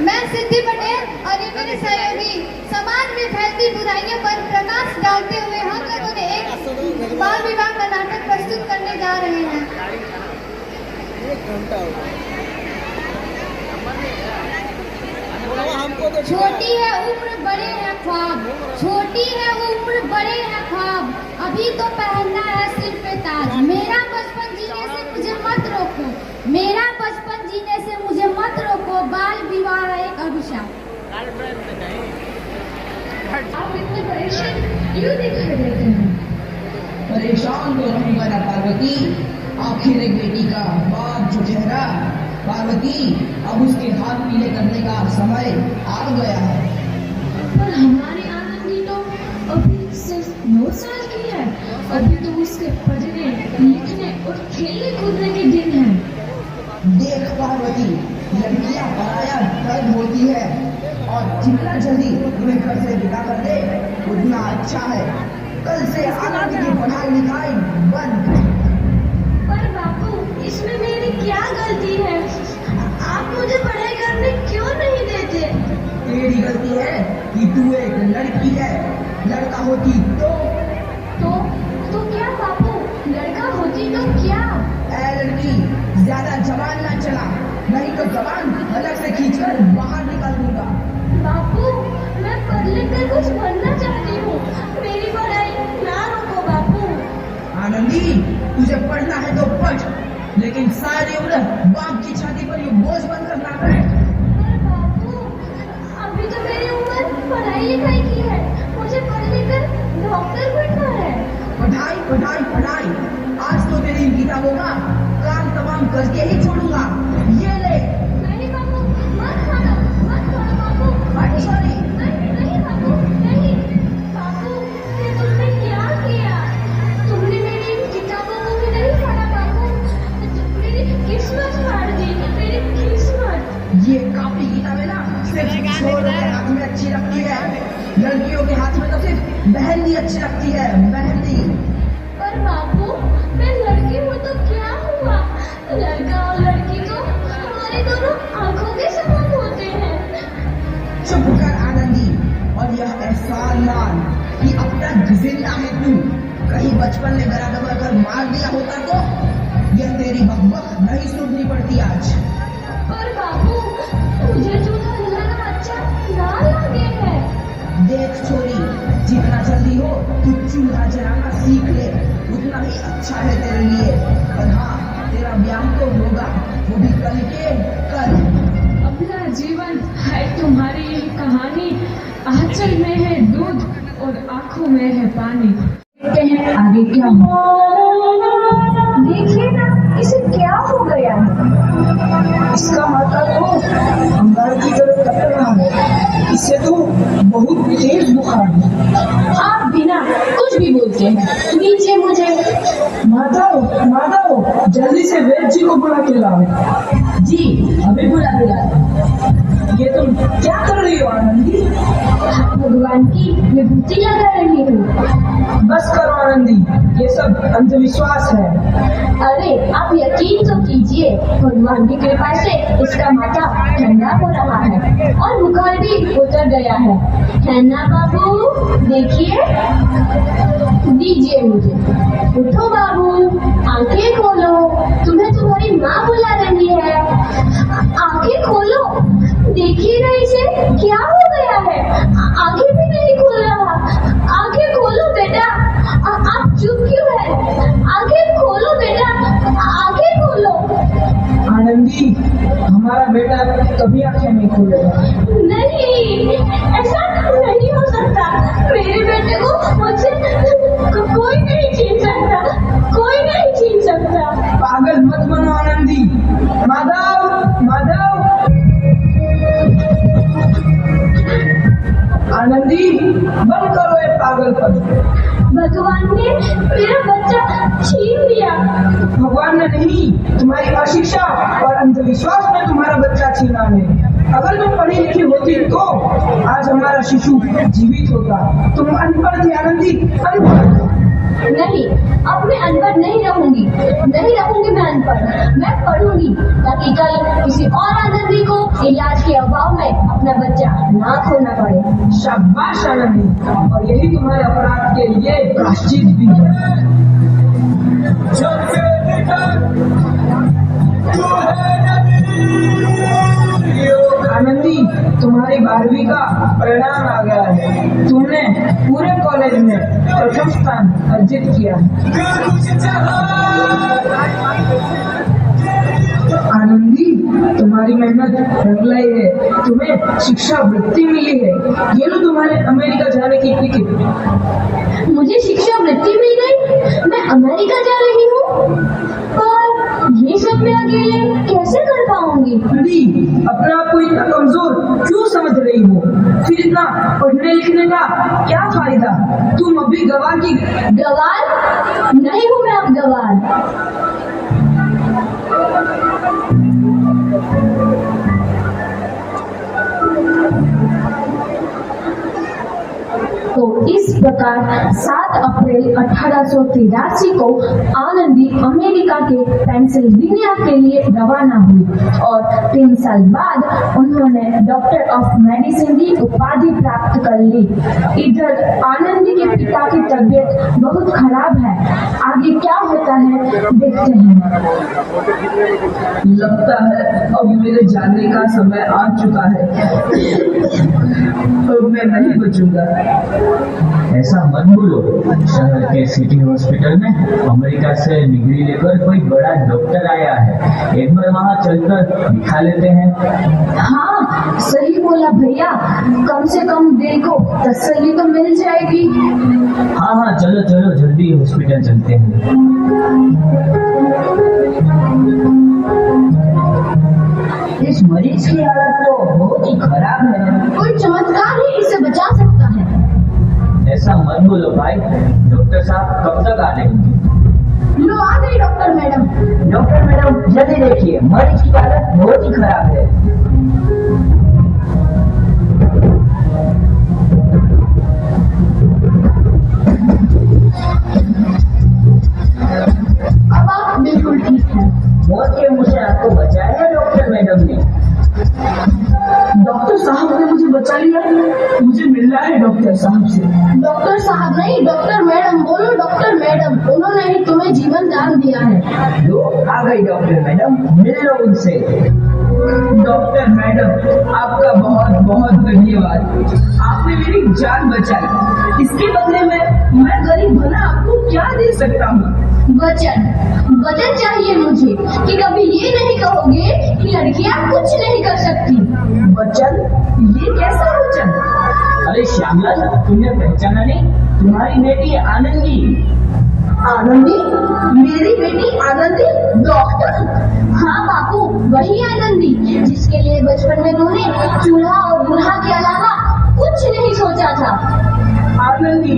मैं सिद्धि पटेल और ये मेरे सहयोगी समाज में फैलती बुराइयों पर प्रकाश डालते हुए हम लोगों ने एक बाल विवाह का नाटक प्रस्तुत करने जा रहे हैं। छोटी है उम्र बड़े हैं ख्वाब, छोटी है उम्र बड़े हैं ख्वाब, अभी तो पहनना है सिर पे ताज। मेरा बचपन जीने से मुझे मत रोको, मेरा बचपन जीने से मुझे मत रोको, बाल विवाह एक अभिशाप। आप इतने परेशान क्यों दिखाई देते हैं? परेशान तो रहूंगा ना पार्वती, आखिर एक बेटी का बाप जो ठहरा। पार्वती, अब उसके हाथ पीले करने का समय आ गया है। पर हमारी आनंदी तो अभी सिर्फ 9 साल की है, अभी तो उसके पढ़ने लिखने और खेलने कूदने के दिन हैं। देख पार्वती, लड़कियां पराया दर्द होती है और जितना जल्दी तुम्हें घर से विदा कर दे उतना अच्छा है। कल से आनंद की पढ़ाई लिखाई बंद। पर बापू, इसमें मेरी क्या गलती है? आप मुझे पढ़ाई करने क्यों नहीं देते? तेरी गलती है कि तू एक लड़की है, लड़का होती तो क्या बापू, लड़का होती तो क्या? ऐ लड़की, ज्यादा जबान ना चला, नहीं तो जबान अलग से खींचकर बाहर निकाल दूंगा। बापू, मैं पढ़ लिख कर कुछ बनना चाहती हूँ, मेरी पढ़ाई ना रोको बापू। आनंदी, तुझे पढ़ना है तो पढ़, लेकिन सारी उम्र बाप की छाती पर ये बोझ बनकर ना रहे। पर बापू, अभी तो मेरी उम्र पढ़ाई लिखाई की है, मुझे पढ़ लिख कर डॉक्टर बनना है। पढ़ाई पढ़ाई पढ़ाई, आज तो तेरी इन किताबों का काम तमाम करके ही छोड़ूंगा। ये ले। नहीं बापू, मत खाना बापू। सॉरी। नहीं बापू, नहीं। बापू, ये तुमने क्या किया? तुमने मेरी इन किताबों को भी नहीं पढ़ा बापू, मेरी किस्मत फाड़ दी, मेरी किस्मत। ये कापी किताबें ना सिर्फ छोरों के हाथ में अच्छी लगती है, लड़कियों के हाथ में तो सिर्फ मेहंदी अच्छी लगती है, मेहंदी। पर बापू, मैं लड़की हूँ तो क्या हुआ? लड़का और लड़की तो हमारी दोनों आंखों के समान होते हैं। चुप कर आनंदी, और यह एहसान मान कि अब तक जिंदा है तू। कहीं बचपन में गला दबा कर मार दिया होता तो यह तेरी बकबक नहीं सुननी पड़ती आज। पर बापू, मुझे चूल्हा जलाना अच्छा ना लगे है। देख छोरी, जितना जल्दी हो तू चूल्हा जलाना सीख ले, उतना ही अच्छा है तेरे लिए। और हाँ, तेरा ब्याह तो होगा, वो भी कल के कल। अपना जीवन है तुम्हारी ये कहानी, आंचल में है दूध और आंखों में है पानी। देखते हैं आगे क्या हो। देखिए ना, इसे क्या हो गया है? इसका माथा तो अंगार की तरफ कट रहा है, इससे तो बहुत तेज बुखार है। आप बिना कुछ भी बोलते हैं, दीजिए मुझे। माधव, जल्दी से वैद्य जी को बुला के लाओ। जी, अभी बुला के लाओ। ये तुम क्या कर रही हो आनंदी? भगवान की विभूति लगा रही हूँ। बस करो आनंदी, ये सब अंधविश्वास है। अरे आप यकीन तो कीजिए, भगवान की कृपा से इसका माथा ठंडा हो रहा है और बुखार भी उतर गया है ना बाबू? देखिए, दीजिए मुझे। उठो बाबू, आंखें खोलो, तुम्हें तुम्हारी माँ बुला रही है। आंखें खोलो, देखिए ना इसे क्या हो गया है, आंखें भी नहीं खुल रहा। आंखें खोलो बेटा, आप चुप क्यों है? आंखें खोलो बेटा, आंखें खोलो। आनंदी, हमारा बेटा कभी आंखें नहीं खोलेगा। नहीं, ऐसा नहीं हो सकता। मेरे बेटे को मुझसे कोई नहीं छीन सकता, कोई नहीं छीन सकता। पागल मत बनो आनंदी। माधव, आनंदी, बंद करो ये पागलपन। भगवान ने मेरा बच्चा छीन लिया। भगवान ने नहीं, तुम्हारी अशिक्षा और अंधविश्वास में तुम्हारा बच्चा छीना है। अगर तुम पढ़ी लिखी होती तो आज हमारा शिशु जीवित होता। तुम अनपढ़ थी आनंदी, अनपढ़। नहीं, अब मैं अनपढ़ नहीं रहूंगी मैं अनपढ़। मैं पढ़ूंगी ताकि कल किसी और आनंदी को इलाज के अभाव में अपना बच्चा ना खोना पड़े। शाबाश आनंदी, और यही तुम्हारे अपराध के लिए प्रायश्चित भी है। आनंदी, तुम्हारी 12वीं का परिणाम आ गया है। तुमने पूरे कॉलेज में प्रथम स्थान अर्जित किया है। आनंदी, तुम्हारी मेहनत रंग लाई है। तुम्हें शिक्षा वृत्ति मिली है। ये लो तुम्हारे अमेरिका जाने की टिकट। मुझे शिक्षा वृत्ति मिल गई, मैं अमेरिका जा रही हूँ। पर ये सब मैं अकेले कैसे कर पाऊंगी? आनंदी, अपने आप को इतना कमजोर क्यों समझ रही हो? फिर इतना पढ़ने लिखने का क्या फायदा? तुम अभी गवार की गवार नहीं हूँ मैं अब गवार। तो इस प्रकार 7 अप्रैल 1883 को आनंदी अमेरिका के पेंसिल्वेनिया के लिए रवाना हुई और 3 साल बाद उन्होंने डॉक्टर ऑफ मेडिसिन की उपाधि प्राप्त कर ली। इधर आनंदी के पिता की तबीयत बहुत खराब है। आगे क्या होता है देखते हैं। लगता है अब मेरे जाने का समय आ चुका है। अब मैं नहीं बचूंगा। ऐसा मत बोलो। शहर के सिटी हॉस्पिटल में अमेरिका से डिग्री लेकर कोई बड़ा डॉक्टर आया है। एक बार वहाँ चलकर दिखा लेते हैं। हाँ, सही बोला भैया। कम से कम दिल को तसल्ली तो मिल जाएगी। हाँ हाँ, चलो चलो जल्दी हॉस्पिटल चलते हैं। इस मरीज की हालत तो बहुत ही खराब है। कोई चमत्कार ही इसे बचा सकता है। ऐसा मत बोलो भाई। डॉक्टर साहब कब तक आ रहे? लो आ गई डॉक्टर मैडम। डॉक्टर मैडम, जल्दी देखिए, मरीज की हालत बहुत ही खराब है। अब आप बिल्कुल ठीक हैं। मौत के मुंह से आपको बचाया है डॉक्टर मैडम ने। डॉक्टर साहब ने मुझे बचा लिया। मुझे मिलना है डॉक्टर साहब से। डॉक्टर साहब नहीं, डॉक्टर मैडम बोलो। डॉक्टर मैडम, उन्होंने ही तुम्हें जीवन दान दिया है। लो आ गई डॉक्टर मैडम, मिल लो उनसे। डॉक्टर मैडम, आपका बहुत बहुत धन्यवाद। आपने मेरी जान बचाई। इसके बदले में मैं गरीब भला आपको क्या दे सकता हूँ? वचन चाहिए मुझे कि कभी ये नहीं कहोगे कि लड़कियां कुछ नहीं कर सकती। वचन? ये कैसा वचन? अरे श्यामलाल, तुमने पहचाना नहीं? तुम्हारी बेटी आनंदी। आनंदी? मेरी बेटी आनंदी डॉक्टर? हाँ बापू, वही आनंदी जिसके लिए बचपन में तूने चूल्हा और दूल्हा के अलावा कुछ नहीं सोचा था। आनंदी,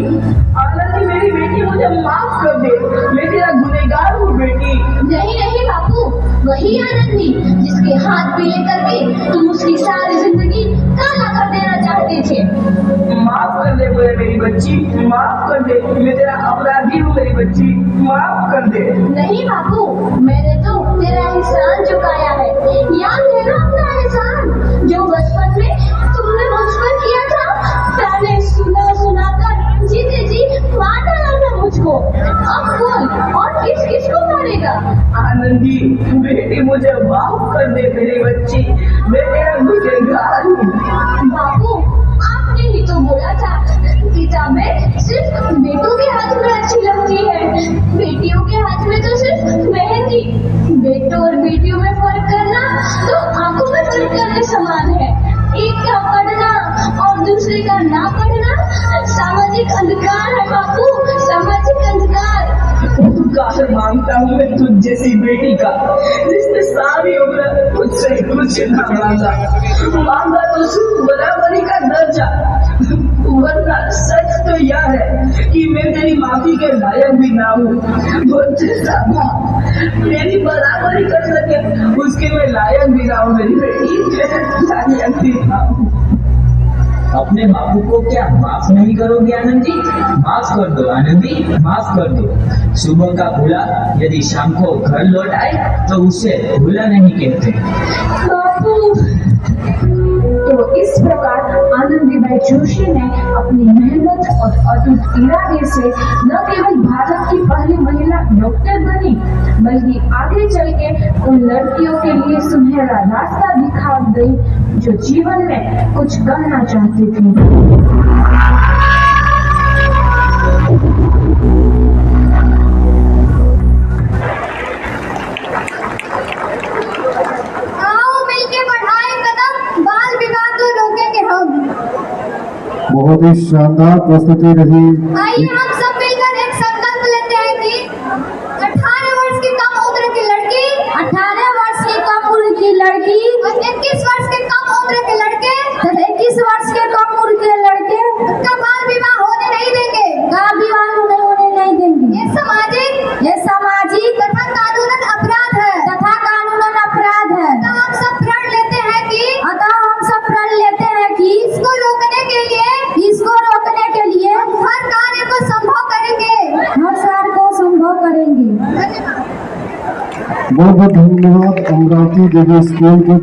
आनंदी मेरी बेटी, मुझे माफ कर दे। मैं तेरा गुनहगार हूँ बेटी। नहीं नहीं बापू, वही आनंदी जिसके हाथ पीले करके तुम उसकी सारी जिंदगी काला कर देना चाहते थे। माफ कर दे बोले मेरी बच्ची, माफ कर दे। मैं तेरा अपराधी हूँ मेरी बच्ची, माफ कर दे। नहीं बापू, मैंने तो तेरा एहसान चुकाया है। याद है ना अपना एहसान जो बचपन में तुमने मुझ पर किया था? ताने सुना सुनाकर जीते जी मार डाला था मुझको। अब बोल, और किस किस को मारेगा? आनंदी बेटी, मुझे माफ कर दे मेरी बच्ची। मैं तेरा गुनहगार हूँ। बापू, आपने ही तो बोला था किताबें सिर्फ बेटों के हाथ में अच्छी लगती है, बेटियों के हाथ में तो सिर्फ मेहंदी। बेटों और बेटियों में फर्क करना तो आंखों में फर्क करने समान है। एक का पढ़ना और दूसरे का ना पढ़ना सामाजिक अंधकार है बापू, सामाजिक अंधकार। उपकार मांगता हूँ मैं तुझ जैसी बेटी का, जिसने सारी उम्र मुझसे कुछ न मांगा तो सिर्फ बराबरी का दर्जा। वरना सच तो यह है कि मैं तेरी माफी के लायक भी ना हूँ। मेरी बराबरी कर सके उसके मैं लायक भी ना हूँ मेरी बेटी, लायक भी ना हूँ। अपने बापू को क्या माफ नहीं करोगे आनंद जी? माफ कर दो आनंद जी, माफ कर दो। सुबह का भूला यदि शाम को घर लौट आए तो उसे भूला नहीं कहते। बापू। तो इस प्रकार आनंदीबाई जोशी ने अपनी मेहनत और अटूट इरादे से न केवल भारत की पहली महिला डॉक्टर बनी, बल्कि आगे चल के उन लड़कियों के लिए सुनहरा रास्ता दिखा गई जो जीवन में कुछ करना चाहती थी। बहुत ही शानदार प्रस्तुति रही। आइए हम सब मिलकर एक संकल्प लेते हैं कि 18 वर्ष की कम उम्र की लड़की, 18 वर्ष की कम उम्र की लड़की और 21 वर्ष के कम उम्र के लड़के, 21 वर्ष के कम उम्र के लड़के का बाल विवाह होने नहीं देंगे, का विवाह होने नहीं देंगे। ये सामाजिक तथा कानूनन अपराध है, तो हम सब प्रण लेते हैं कि इसको रोकने के लिए हर कार्य को संभव करेंगे। बहुत बहुत धन्यवाद अमरावती देवी स्कूल को।